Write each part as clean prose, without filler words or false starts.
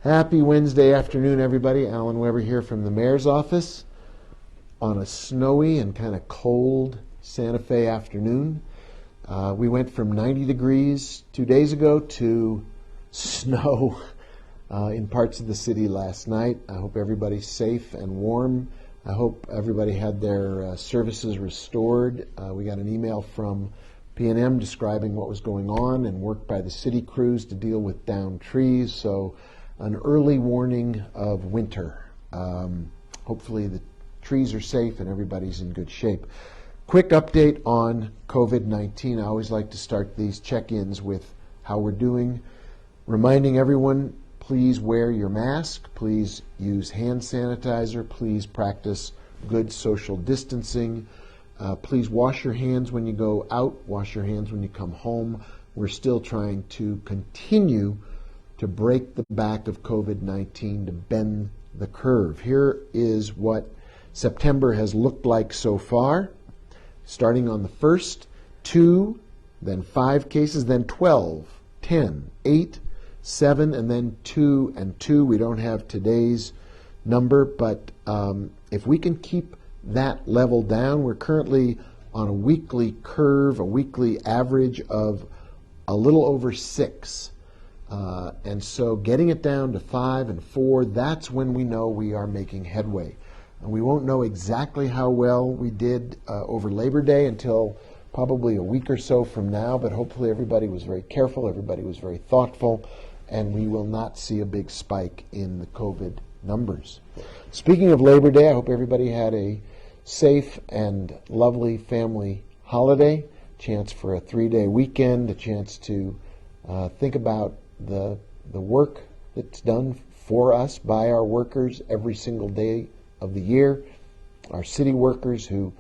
Happy Wednesday afternoon, everybody. Alan Weber here from the mayor's office on a snowy and kind of cold Santa Fe afternoon. We went from 90 degrees 2 days ago to snow in parts of the city last night. I hope everybody's safe and warm. I hope everybody had their services restored. We got an email from P&M describing what was going on and work by the city crews to deal with downed trees. So an early warning of winter. Hopefully the trees are safe and everybody's in good shape. Quick update on COVID-19. I always like to start these check-ins with how we're doing. Reminding everyone, please wear your mask. Please use hand sanitizer. Please practice good social distancing. Please wash your hands when you go out. Wash your hands when you come home. We're still trying to continue to break the back of COVID-19, to bend the curve. Here is what September has looked like so far. Starting on the 1st, 2, then 5 cases, then 12, 10, 8, 7, and then 2 and 2. We don't have today's number, but if we can keep that level down, we're currently on a weekly curve, a weekly average of a little over 6. And so getting it down to 5 and 4, that's when we know we are making headway. And we won't know exactly how well we did over Labor Day until probably a week or so from now, but hopefully everybody was very careful, everybody was very thoughtful, and we will not see a big spike in the COVID numbers. Speaking of Labor Day, I hope everybody had a safe and lovely family holiday, chance for a 3-day weekend, a chance to think about the work that's done for us by our workers every single day of the year, our city workers who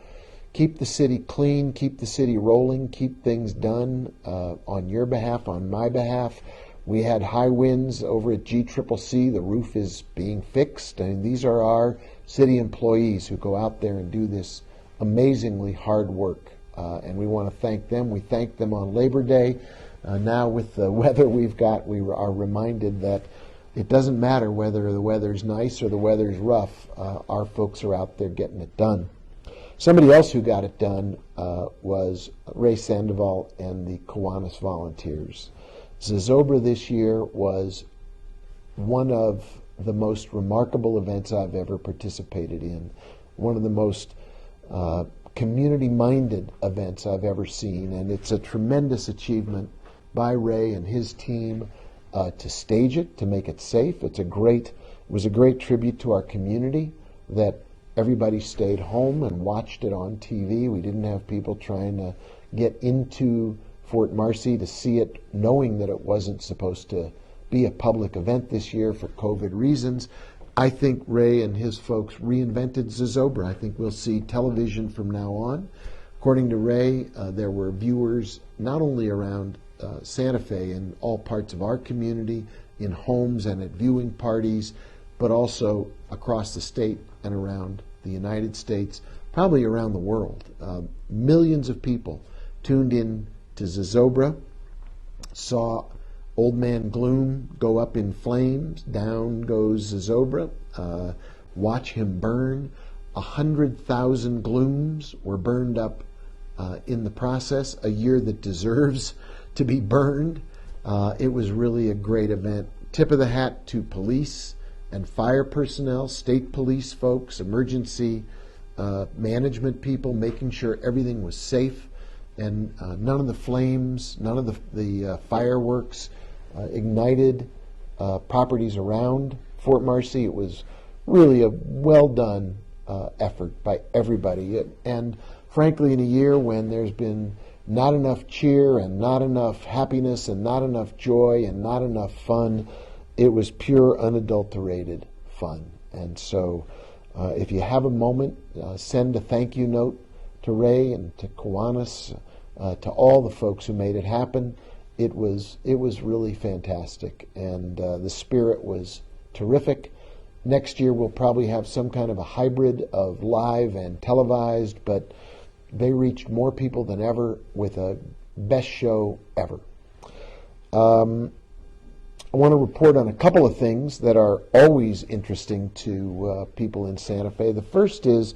keep the city clean, keep the city rolling, keep things done on your behalf, on my behalf. We had high winds over at GCCC. The roof is being fixed, and these are our city employees who go out there and do this amazingly hard work, and we want to thank them. We thank them on Labor Day. Now with the weather we've got, we are reminded that it doesn't matter whether the weather's nice or the weather's rough. Our folks are out there getting it done. Somebody else who got it done was Ray Sandoval and the Kiwanis Volunteers. Zozobra this year was one of the most remarkable events I've ever participated in, one of the most community-minded events I've ever seen, and it's a tremendous achievement by Ray and his team to stage it, to make it safe. It was a great tribute to our community that everybody stayed home and watched it on TV. We didn't have people trying to get into Fort Marcy to see it, knowing that it wasn't supposed to be a public event this year for COVID reasons. I think Ray and his folks reinvented Zozobra. I think we'll see television from now on. According to Ray, there were viewers not only around Santa Fe in all parts of our community, in homes and at viewing parties, but also across the state and around the United States, probably around the world. Millions of people tuned in to Zozobra, saw Old Man Gloom go up in flames, down goes Zozobra, watch him burn. 100,000 glooms were burned up in the process, a year that deserves to be burned. It was really a great event. Tip of the hat to police and fire personnel, state police folks, emergency management people, making sure everything was safe and none of the flames, none of the fireworks ignited properties around Fort Marcy. It was really a well done effort by everybody. And frankly, in a year when there's been not enough cheer and not enough happiness and not enough joy and not enough fun, it was pure, unadulterated fun. And so if you have a moment, send a thank you note to Ray and to Kiwanis, to all the folks who made it happen. It was really fantastic, and the spirit was terrific. Next year we'll probably have some kind of a hybrid of live and televised, but they reached more people than ever with a best show ever. I want to report on a couple of things that are always interesting to people in Santa Fe. The first is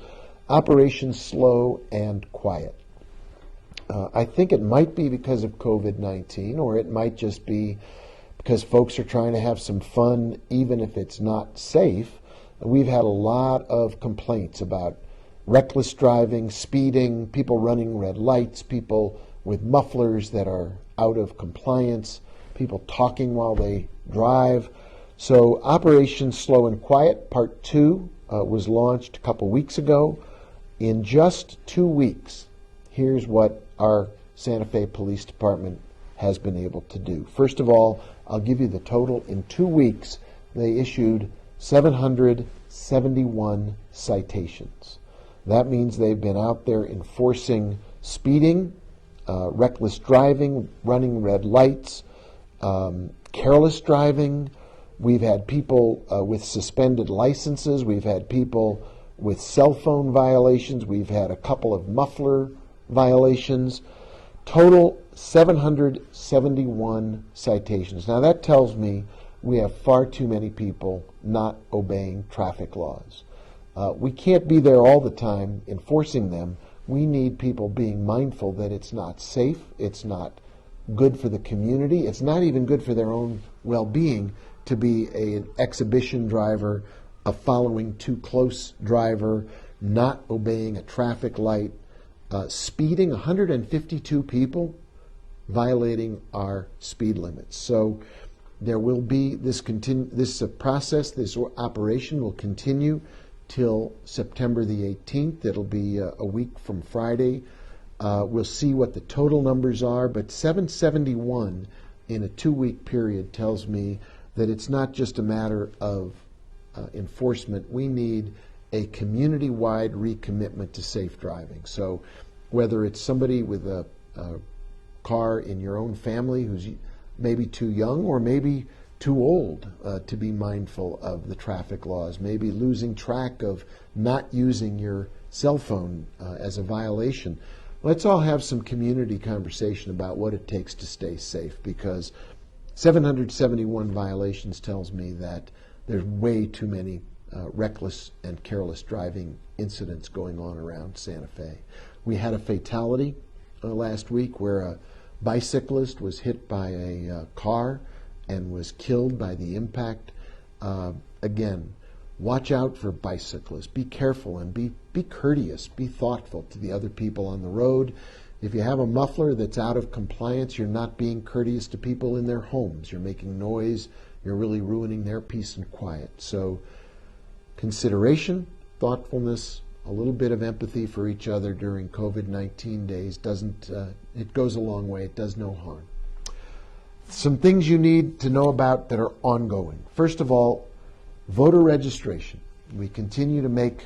Operation Slow and Quiet. I think it might be because of COVID-19, or it might just be because folks are trying to have some fun, even if it's not safe. We've had a lot of complaints about reckless driving, speeding, people running red lights, people with mufflers that are out of compliance, people talking while they drive. So Operation Slow and Quiet Part 2 was launched a couple weeks ago. In just 2 weeks, here's what our Santa Fe Police Department has been able to do. First of all, I'll give you the total. In 2 weeks, they issued 771 citations. That means they've been out there enforcing speeding, reckless driving, running red lights, careless driving. We've had people with suspended licenses. We've had people with cell phone violations. We've had a couple of muffler violations. Total 771 citations. Now that tells me we have far too many people not obeying traffic laws. We can't be there all the time enforcing them. We need people being mindful that it's not safe, it's not good for the community, it's not even good for their own well-being to be an exhibition driver, a following too close driver, not obeying a traffic light, speeding. 152 people violating our speed limits. So there will be this process, this operation will continue till September the 18th. It'll be a week from Friday. We'll see what the total numbers are, but 771 in a 2-week period tells me that it's not just a matter of enforcement. We need a community-wide recommitment to safe driving. So whether it's somebody with a car in your own family who's maybe too young or maybe too old to be mindful of the traffic laws, maybe losing track of not using your cell phone as a violation. Let's all have some community conversation about what it takes to stay safe, because 771 violations tells me that there's way too many reckless and careless driving incidents going on around Santa Fe. We had a fatality last week where a bicyclist was hit by a car and was killed by the impact. Again, watch out for bicyclists. Be careful and be courteous. Be thoughtful to the other people on the road. If you have a muffler that's out of compliance, you're not being courteous to people in their homes. You're making noise. You're really ruining their peace and quiet. So consideration, thoughtfulness, a little bit of empathy for each other during COVID-19 days it goes a long way. It does no harm. Some things you need to know about that are ongoing. First of all, voter registration. We continue to make,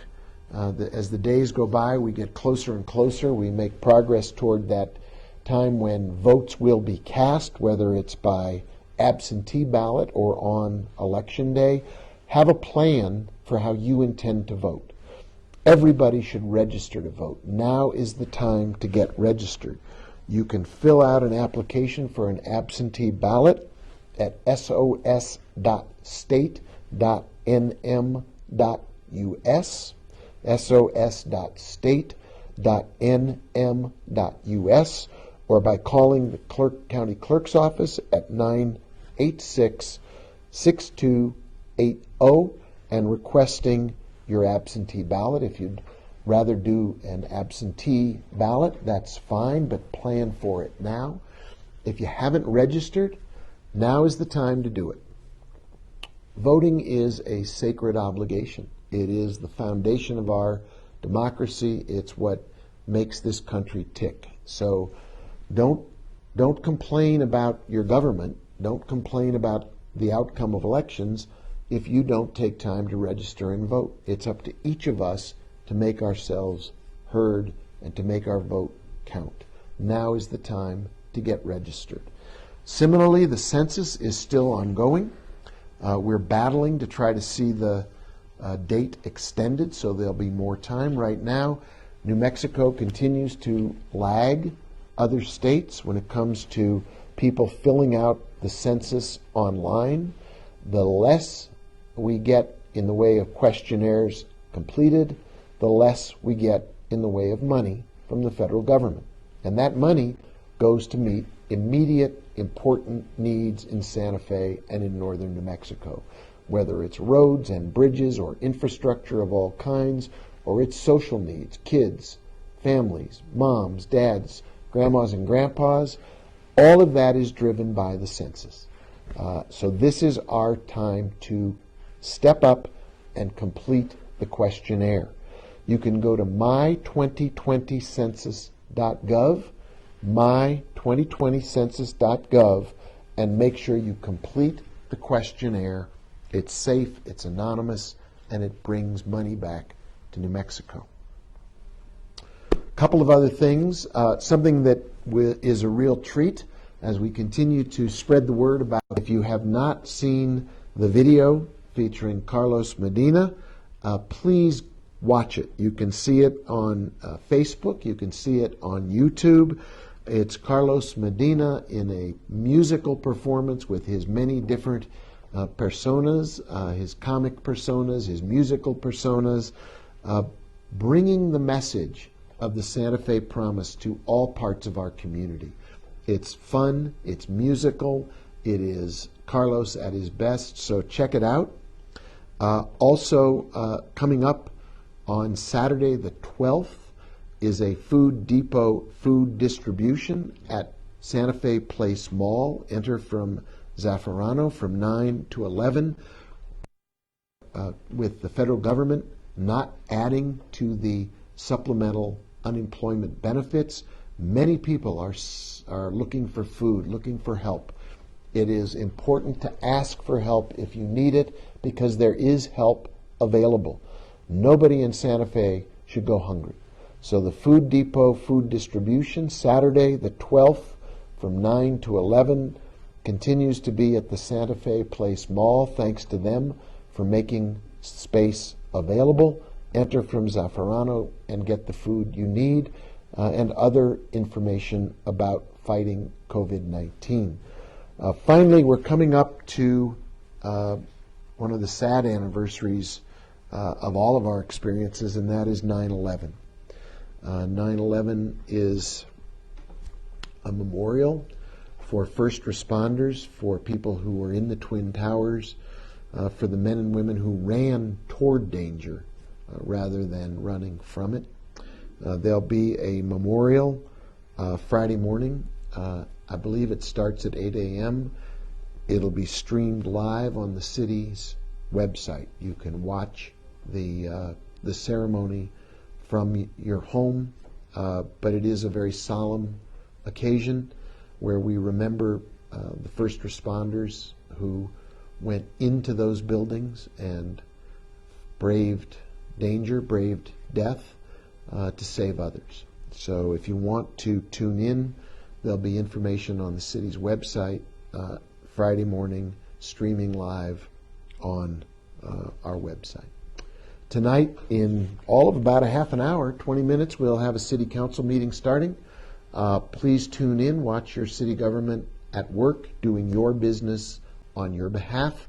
as the days go by, we get closer and closer. We make progress toward that time when votes will be cast, whether it's by absentee ballot or on election day. Have a plan for how you intend to vote. Everybody should register to vote. Now is the time to get registered. You can fill out an application for an absentee ballot at sos.state.nm.us, sos.state.nm.us, or by calling the county clerk's office at 986-6280 and requesting your absentee ballot. If you'd rather do an absentee ballot, that's fine, but plan for it now. If you haven't registered, now is the time to do it. Voting is a sacred obligation. It is the foundation of our democracy. It's what makes this country tick. So don't complain about your government. Don't complain about the outcome of elections if you don't take time to register and vote. It's up to each of us to make ourselves heard and to make our vote count. Now is the time to get registered. Similarly, the census is still ongoing. We're battling to try to see the date extended so there'll be more time. Right now, New Mexico continues to lag other states when it comes to people filling out the census online, the less we get in the way of questionnaires completed, the less we get in the way of money from the federal government. And that money goes to meet immediate, important needs in Santa Fe and in northern New Mexico, whether it's roads and bridges or infrastructure of all kinds, or it's social needs, kids, families, moms, dads, grandmas and grandpas. All of that is driven by the census. So this is our time to step up and complete the questionnaire. You can go to my2020census.gov, my2020census.gov, and make sure you complete the questionnaire. It's safe, it's anonymous, and it brings money back to New Mexico. A couple of other things. Something that is a real treat as we continue to spread the word about. If you have not seen the video featuring Carlos Medina, please watch it. You can see it on Facebook. You can see it on YouTube. It's Carlos Medina in a musical performance with his many different personas, his comic personas, his musical personas, bringing the message of the Santa Fe Promise to all parts of our community. It's fun, it's musical, it is Carlos at his best, so check it out. Also, coming up on Saturday the 12th is a Food Depot food distribution at Santa Fe Place Mall. Enter from Zaffarano from 9 to 11. With the federal government not adding to the supplemental unemployment benefits, many people are looking for food, looking for help. It is important to ask for help if you need it, because there is help available. Nobody in Santa Fe should go hungry. So the Food Depot food distribution, Saturday the 12th from 9 to 11, continues to be at the Santa Fe Place Mall. Thanks to them for making space available. Enter from Zaffarano and get the food you need and other information about fighting COVID-19. Finally, we're coming up to one of the sad anniversaries of all of our experiences, and that is 9/11. 9/11 is a memorial for first responders, for people who were in the Twin Towers, for the men and women who ran toward danger rather than running from it. There'll be a memorial Friday morning. I believe it starts at 8 a.m. It'll be streamed live on the city's website. You can watch the ceremony from your home, but it is a very solemn occasion where we remember the first responders who went into those buildings and braved danger, braved death to save others. So if you want to tune in, there'll be information on the city's website Friday morning, streaming live on our website. Tonight, in all of about a half an hour, 20 minutes, we'll have a city council meeting starting. Please tune in, watch your city government at work, doing your business on your behalf.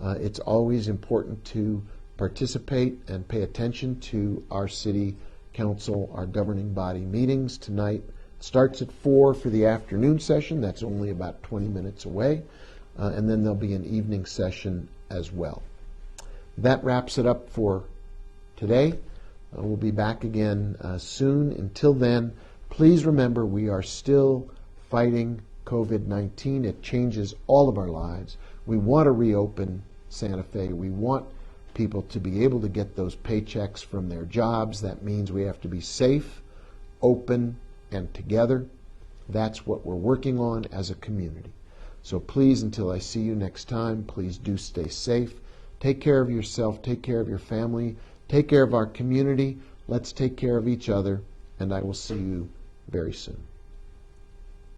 It's always important to participate and pay attention to our city council, our governing body meetings. Tonight starts at 4 for the afternoon session. That's only about 20 minutes away. And then there'll be an evening session as well. That wraps it up for today. We'll be back again soon. Until then, please remember we are still fighting COVID-19. It changes all of our lives. We want to reopen Santa Fe. We want people to be able to get those paychecks from their jobs. That means we have to be safe, open, and together. That's what we're working on as a community. So please, until I see you next time, please do stay safe. Take care of yourself. Take care of your family. Take care of our community. Let's take care of each other. And I will see you very soon.